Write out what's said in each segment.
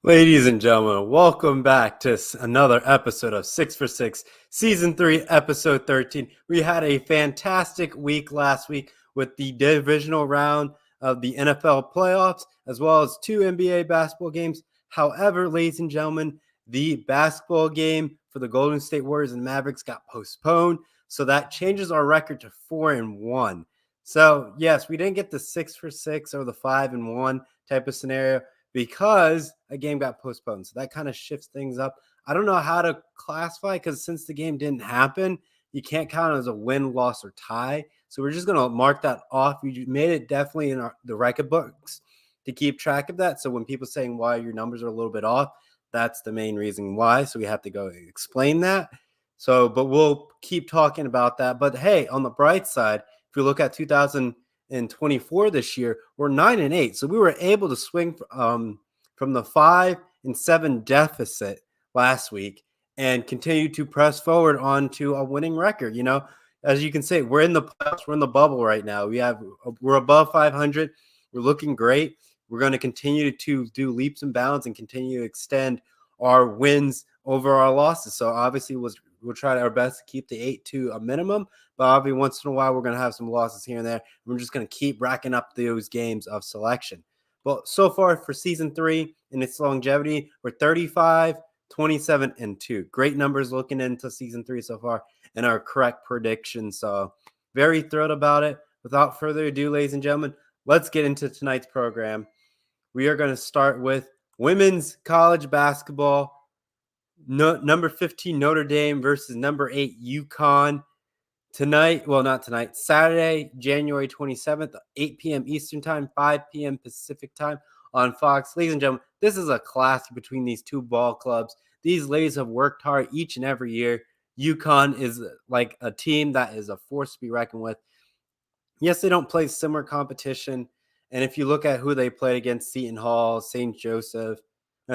Ladies and gentlemen, welcome back to another episode of 6 for 6, Season 3, Episode 13. We had a fantastic week last week with the divisional round of the NFL playoffs, as well as two NBA basketball games. However, ladies and gentlemen, the basketball game for the Golden State Warriors and Mavericks got postponed, so that changes our record to 4-1. So, yes, we didn't get the 6 for 6 or the 5-1 type of scenario, because a game got postponed. So that kind of shifts things up. I don't know how to classify, because since the game didn't happen, you can't count it as a win, loss, or tie. So we're just going to mark that off. We made it definitely in the record books to keep track of that. So when people saying why your numbers are a little bit off, that's the main reason why. So we have to go explain that. So, but we'll keep talking about that. But hey, on the bright side, if you look at 2024 this year, we're 9-8. So we were able to swing from the 5-7 deficit last week and continue to press forward onto a winning record. You know, as you can say, we're in the playoffs, we're in the bubble right now. We're above 500. We're looking great. We're going to continue to do leaps and bounds and continue to extend our wins over our losses. So obviously we'll try our best to keep the 8 to a minimum, but every once in a while we're going to have some losses here and there. We're just going to keep racking up those games of selection. But so far for season 3 in its longevity, we're 35, 27, and 2. Great numbers looking into season 3 so far, and our correct predictions. So very thrilled about it. Without further ado, ladies and gentlemen, let's get into tonight's program. We are going to start with women's college basketball. Number 15 Notre Dame versus number 8 UConn. Tonight, well, not tonight, Saturday, January 27th, 8 p.m. Eastern Time, 5 p.m. Pacific Time on Fox. Ladies and gentlemen, this is a classic between these two ball clubs. These ladies have worked hard each and every year. UConn is like a team that is a force to be reckoned with. Yes, they don't play similar competition. And if you look at who they played against, Seton Hall, St. Joseph,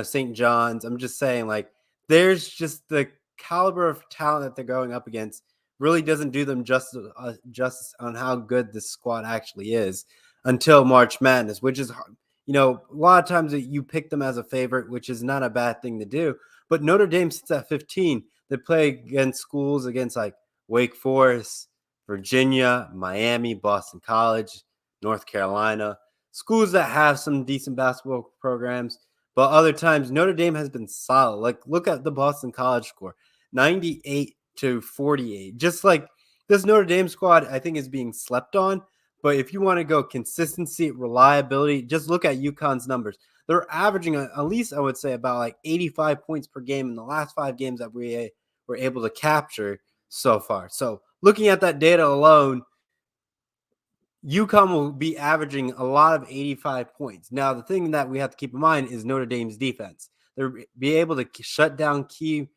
St. John's, I'm just saying, like, there's just the caliber of talent that they're going up against really doesn't do them justice on how good this squad actually is until March Madness, which is, a lot of times you pick them as a favorite, which is not a bad thing to do. But Notre Dame sits at 15. They play against schools against like Wake Forest, Virginia, Miami, Boston College, North Carolina, schools that have some decent basketball programs. But other times, Notre Dame has been solid. Like, look at the Boston College score, 98-48. Just like this Notre Dame squad, I think is being slept on. But if you want to go consistency, reliability, just look at UConn's numbers. They're averaging at least, I would say, about like 85 points per game in the last 5 games that we were able to capture so far. So looking at that data alone, UConn will be averaging a lot of 85 points. Now, the thing that we have to keep in mind is Notre Dame's defense. They'll be able to shut down key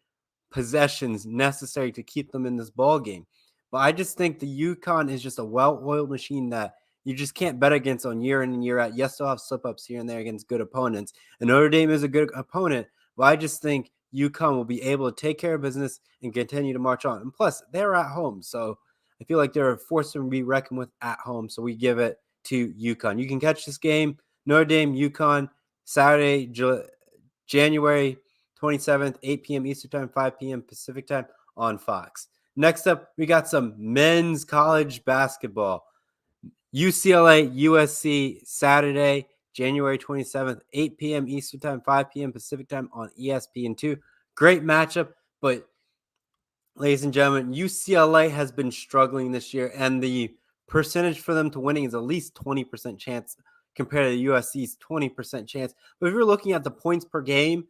possessions necessary to keep them in this ball game. But I just think the UConn is just a well-oiled machine that you just can't bet against on year in and year out. Yes, they'll have slip-ups here and there against good opponents. And Notre Dame is a good opponent, but I just think UConn will be able to take care of business and continue to march on. And plus, they're at home, so I feel like they're a force to be reckoned with at home. So we give it to UConn. You can catch this game, Notre Dame, UConn, Saturday, January 27th, 8 p.m. Eastern Time, 5 p.m. Pacific Time on Fox. Next up, we got some men's college basketball. UCLA, USC, Saturday, January 27th, 8 p.m. Eastern Time, 5 p.m. Pacific Time on ESPN2. Great matchup, but ladies and gentlemen, UCLA has been struggling this year, and the percentage for them to winning is at least 20% chance compared to USC's 20% chance. But if you're looking at the points per game,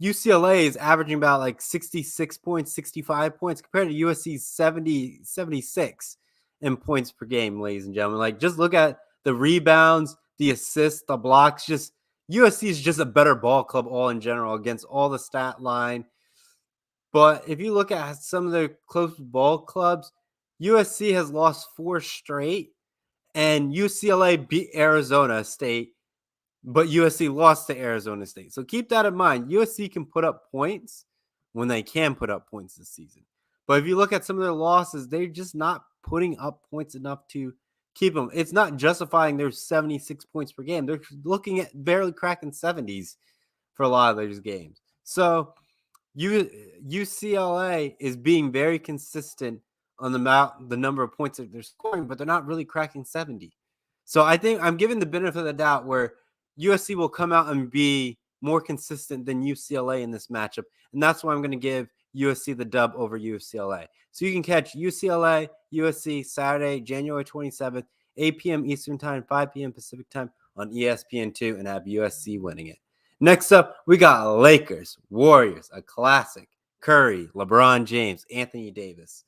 UCLA is averaging about like 66 points, 65 points compared to USC's 70, 76 in points per game, ladies and gentlemen. Like, just look at the rebounds, the assists, the blocks. Just USC is just a better ball club all in general against all the stat line. But if you look at some of the close ball clubs, USC has lost 4 straight, and UCLA beat Arizona State, but USC lost to Arizona State. So keep that in mind. USC can put up points when they can put up points this season. But if you look at some of their losses, they're just not putting up points enough to keep them. It's not justifying their 76 points per game. They're looking at barely cracking 70s for a lot of those games. So UCLA is being very consistent on the number of points that they're scoring, but they're not really cracking 70. So I think I'm giving the benefit of the doubt where USC will come out and be more consistent than UCLA in this matchup. And that's why I'm going to give USC the dub over UCLA. So you can catch UCLA, USC Saturday, January 27th, 8 p.m. Eastern Time, 5 p.m. Pacific Time on ESPN2, and have USC winning it. Next up, we got Lakers, Warriors, a classic. Curry, LeBron James, Anthony Davis,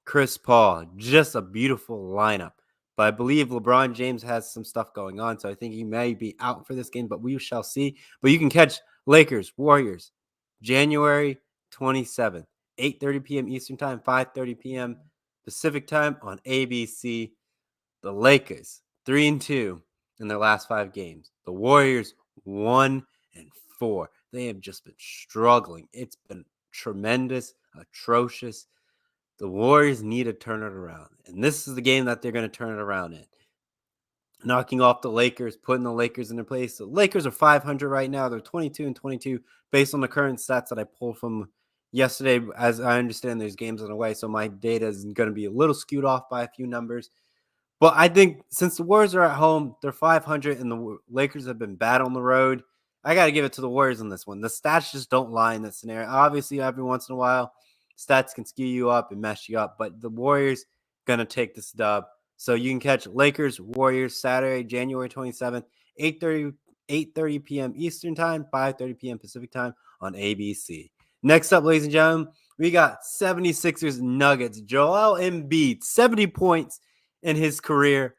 Chris Paul, just a beautiful lineup. But I believe LeBron James has some stuff going on, so I think he may be out for this game, but we shall see. But you can catch Lakers, Warriors, January 27th, 8:30 p.m. Eastern Time, 5:30 p.m. Pacific Time on ABC. The Lakers, 3-2 in their last 5 games. The Warriors, 1-4. They have just been struggling. It's been tremendous, atrocious. The Warriors need to turn it around. And this is the game that they're going to turn it around in. Knocking off the Lakers, putting the Lakers in their place. The Lakers are 500 right now. They're 22-22 based on the current stats that I pulled from yesterday. As I understand, there's games on the way, so my data is going to be a little skewed off by a few numbers. But I think since the Warriors are at home, they're 500, and the Lakers have been bad on the road. I got to give it to the Warriors on this one. The stats just don't lie in this scenario. Obviously, every once in a while, stats can skew you up and mess you up, but the Warriors going to take this dub. So you can catch Lakers, Warriors, Saturday, January 27th, 8:30 p.m. Eastern Time, 5:30 p.m. Pacific Time on ABC. Next up, ladies and gentlemen, we got 76ers Nuggets. Joel Embiid, 70 points in his career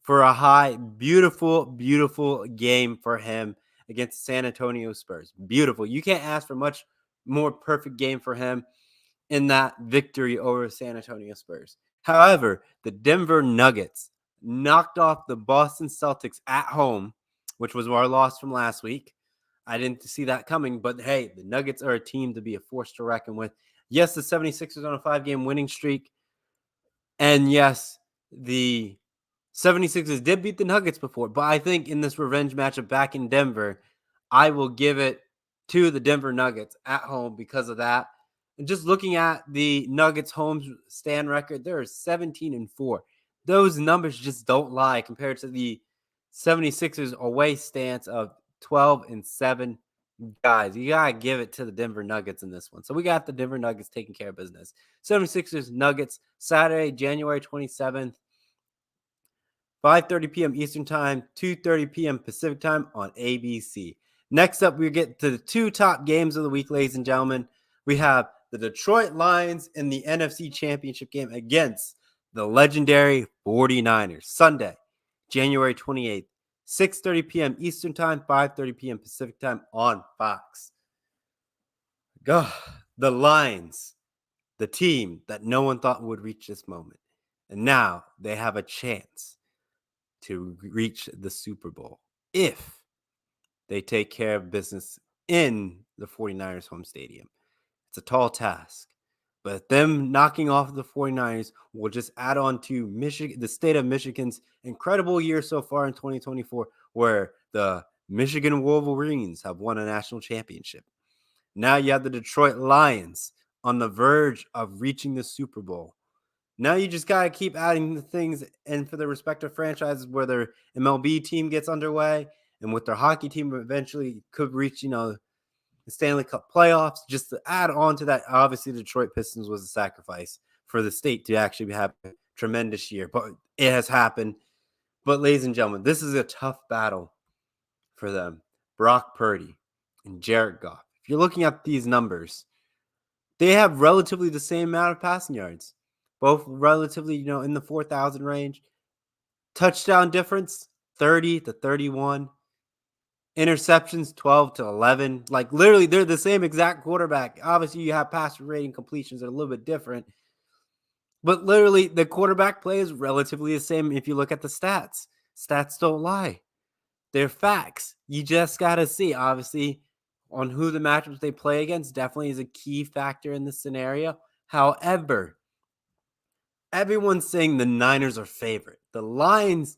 for a high. Beautiful, beautiful game for him against San Antonio Spurs. Beautiful. You can't ask for much more perfect game for him in that victory over San Antonio Spurs. However, the Denver Nuggets knocked off the Boston Celtics at home, which was our loss from last week. I didn't see that coming, but hey, the Nuggets are a team to be a force to reckon with. Yes, the 76ers on a 5-game winning streak. And yes, the 76ers did beat the Nuggets before, but I think in this revenge matchup back in Denver, I will give it to the Denver Nuggets at home because of that. And just looking at the Nuggets home stand record, they're 17-4. Those numbers just don't lie compared to the 76ers away stance of 12-7. Guys, you got to give it to the Denver Nuggets in this one. So we got the Denver Nuggets taking care of business. 76ers Nuggets, Saturday, January 27th, 5:30 p.m. Eastern Time, 2:30 p.m. Pacific Time on ABC. Next up, we get to the 2 top games of the week, ladies and gentlemen. We have the Detroit Lions in the NFC Championship game against the legendary 49ers. Sunday, January 28th, 6:30 p.m. Eastern Time, 5:30 p.m. Pacific Time on Fox. God, the Lions, the team that no one thought would reach this moment. And now they have a chance to reach the Super Bowl if they take care of business in the 49ers home stadium. It's a tall task, but them knocking off the 49ers will just add on to Michigan, the state of Michigan's incredible year so far in 2024, where the Michigan Wolverines have won a national championship. Now you have the Detroit Lions on the verge of reaching the Super Bowl. Now you just got to keep adding the things, and for the respective franchises where their MLB team gets underway and with their hockey team eventually could reach, the Stanley Cup playoffs, just to add on to that. Obviously, the Detroit Pistons was a sacrifice for the state to actually have a tremendous year, but it has happened. But ladies and gentlemen, this is a tough battle for them. Brock Purdy and Jared Goff. If you're looking at these numbers, they have relatively the same amount of passing yards, both relatively, in the 4,000 range. Touchdown difference, 30-31. Interceptions, 12-11. Like, literally, they're the same exact quarterback. Obviously, you have passer rating completions that are a little bit different. But literally, the quarterback play is relatively the same if you look at the stats. Stats don't lie. They're facts. You just got to see, obviously, on who the matchups they play against definitely is a key factor in this scenario. However, everyone's saying the Niners are favorite. The Lions,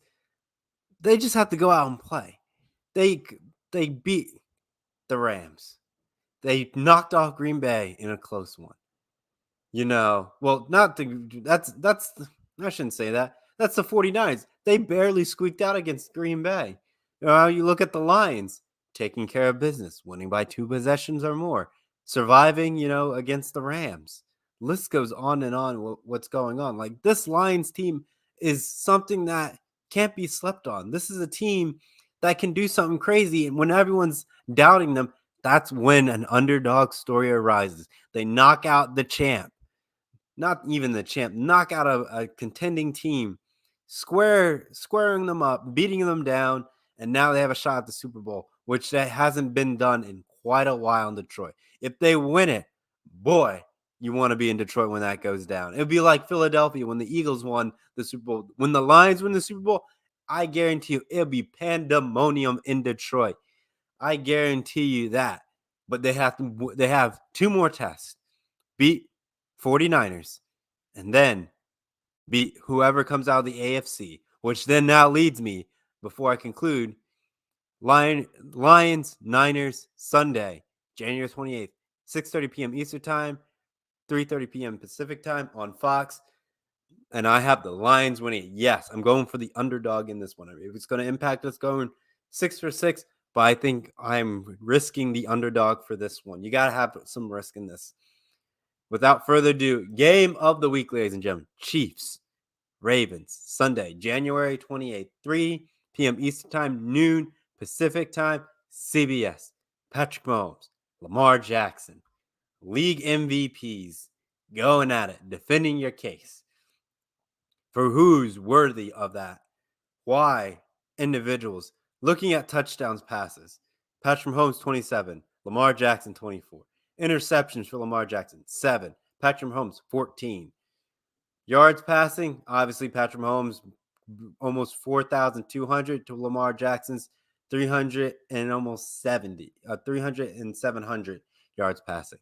they just have to go out and play. They beat the Rams. They knocked off Green Bay in a close one. Not the that's I shouldn't say that. That's the 49ers. They barely squeaked out against Green Bay. You look at the Lions, taking care of business, winning by 2 possessions or more, surviving, against the Rams. List goes on and on what's going on. Like, this Lions team is something that can't be slept on. This is a team that can do something crazy, and when everyone's doubting them, that's when an underdog story arises. They knock out the champ. Not even the champ, knock out a contending team, squaring them up, beating them down, and now they have a shot at the Super Bowl, which that hasn't been done in quite a while in Detroit. If they win it, boy, you want to be in Detroit when that goes down. It would be like Philadelphia when the Eagles won the Super Bowl. When the Lions win the Super Bowl, I guarantee you it'll be pandemonium in Detroit. I guarantee you that. But they have 2 more tests. Beat 49ers, and then beat whoever comes out of the AFC, which then now leads me, before I conclude, Lions, Niners, Sunday, January 28th, 6:30 p.m. Eastern Time, 3:30 p.m. Pacific Time on Fox, and I have the Lions winning. Yes, I'm going for the underdog in this one. If it's going to impact us going 6 for 6, but I think I'm risking the underdog for this one. You got to have some risk in this. Without further ado, game of the week, ladies and gentlemen. Chiefs, Ravens, Sunday, January 28th, 3 p.m. Eastern Time, noon Pacific Time, CBS. Patrick Mahomes, Lamar Jackson, league MVPs, going at it, defending your case for who's worthy of that. Why individuals looking at touchdowns passes. Patrick Mahomes, 27. Lamar Jackson, 24. Interceptions for Lamar Jackson, 7. Patrick Mahomes, 14. Yards passing, obviously Patrick Mahomes, almost 4,200 to Lamar Jackson's 300 and almost 300 and 700 yards passing.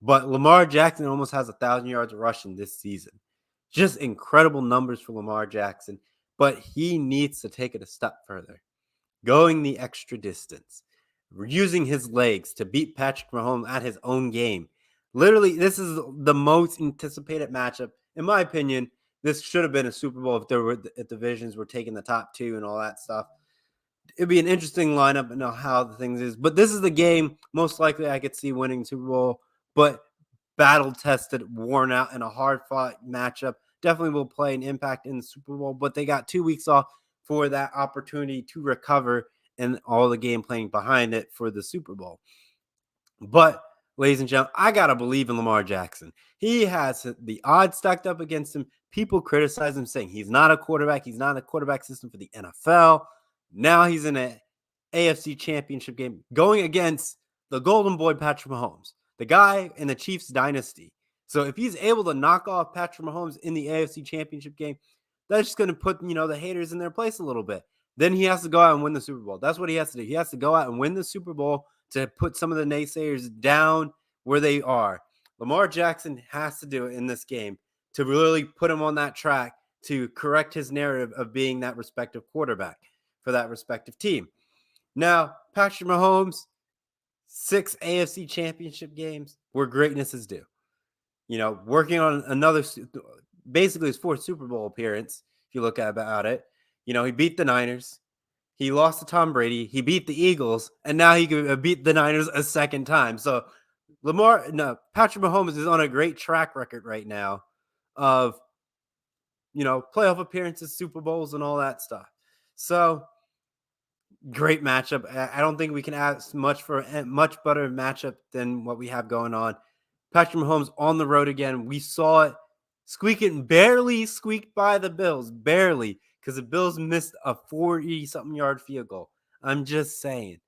But Lamar Jackson almost has 1,000 yards rushing this season. Just incredible numbers for Lamar Jackson, but he needs to take it a step further. Going the extra distance, using his legs to beat Patrick Mahomes at his own game. Literally, this is the most anticipated matchup. In my opinion, this should have been a Super Bowl if divisions were taking the top 2 and all that stuff. It'd be an interesting lineup and how the things is. But this is the game most likely I could see winning Super Bowl. But battle-tested, worn out, and a hard-fought matchup definitely will play an impact in the Super Bowl. But they got 2 weeks off for that opportunity to recover and all the game playing behind it for the Super Bowl. But, ladies and gentlemen, I got to believe in Lamar Jackson. He has the odds stacked up against him. People criticize him saying he's not a quarterback. He's not a quarterback system for the NFL. Now he's in an AFC championship game going against the golden boy, Patrick Mahomes, the guy in the Chiefs dynasty. So if he's able to knock off Patrick Mahomes in the AFC championship game, that's just going to put, the haters in their place a little bit. Then he has to go out and win the Super Bowl. That's what he has to do. He has to go out and win the Super Bowl to put some of the naysayers down where they are. Lamar Jackson has to do it in this game to really put him on that track to correct his narrative of being that respective quarterback for that respective team. Now, Patrick Mahomes, 6 AFC championship games where greatness is due. Working on basically his 4th Super Bowl appearance, if you look about it. He beat the Niners. He lost to Tom Brady. He beat the Eagles. And now he can beat the Niners a second time. So Patrick Mahomes is on a great track record right now of, playoff appearances, Super Bowls, and all that stuff. So, great matchup. I don't think we can ask much for a much better matchup than what we have going on. Patrick Mahomes on the road again. We saw it barely squeaked by the Bills, barely, because the Bills missed a 40-something yard field goal. I'm just saying.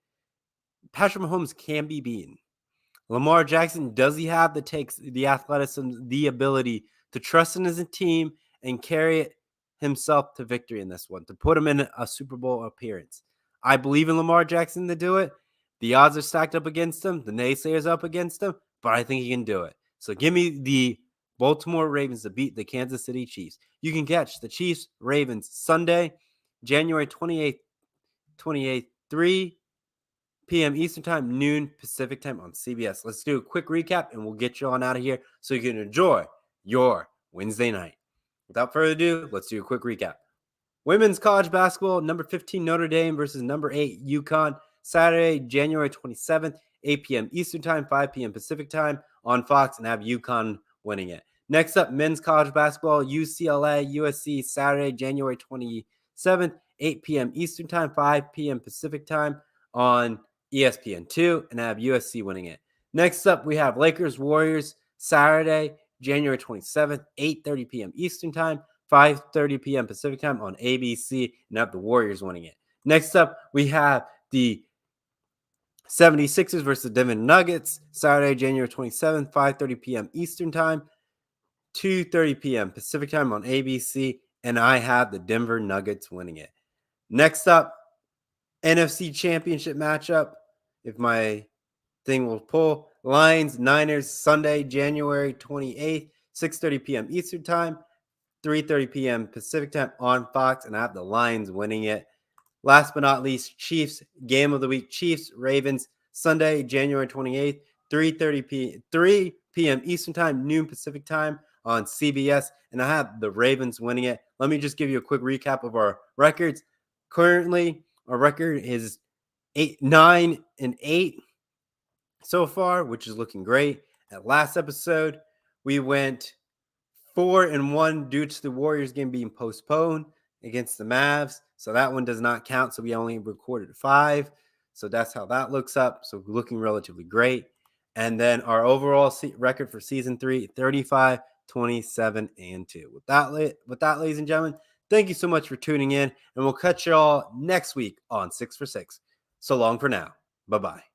Patrick Mahomes can be beaten. Lamar Jackson, does he have the athleticism, the ability to trust in his team and carry it himself to victory in this one, to put him in a Super Bowl appearance? I believe in Lamar Jackson to do it. The odds are stacked up against him. The naysayers up against him, but I think he can do it. So give me the Baltimore Ravens to beat the Kansas City Chiefs. You can catch the Chiefs Ravens Sunday, January 28th, 3 p.m. Eastern Time, noon Pacific Time on CBS. Let's do a quick recap and we'll get you on out of here so you can enjoy your Wednesday night. Without further ado, let's do a quick recap. Women's college basketball, number 15 Notre Dame versus number 8 UConn, Saturday, January 27th, 8 p.m. Eastern Time, 5 p.m. Pacific Time on Fox, and have UConn winning it. Next up, men's college basketball, UCLA, USC, Saturday, January 27th, 8 p.m. Eastern Time, 5 p.m. Pacific Time on ESPN2, and have USC winning it. Next up, we have Lakers Warriors, Saturday, January 27th, 8:30 p.m. Eastern Time, 5:30 p.m. Pacific Time on ABC, and have the Warriors winning it. Next up, we have the 76ers versus Denver Nuggets, Saturday, January 27th, 5:30 p.m. Eastern Time, 2:30 p.m. Pacific Time on ABC, and I have the Denver Nuggets winning it. Next up, NFC Championship matchup, if my thing will pull, Lions, Niners, Sunday, January 28th, 6:30 p.m. Eastern Time, 3:30 p.m. Pacific Time on Fox, and I have the Lions winning it. Last but not least, Chiefs, game of the week, Chiefs, Ravens, Sunday, January 28th, 3 p.m. Eastern Time, noon Pacific Time on CBS, and I have the Ravens winning it. Let me just give you a quick recap of our records. Currently, our record is 9-8 so far, which is looking great. At last episode, we went 4-1 due to the Warriors game being postponed against the Mavs. So that one does not count. So we only recorded 5. So that's how that looks up. So looking relatively great. And then our overall record for season 3, 35, 27, and 2. With that, ladies and gentlemen, thank you so much for tuning in. And we'll catch you all next week on 6 for 6. So long for now. Bye-bye.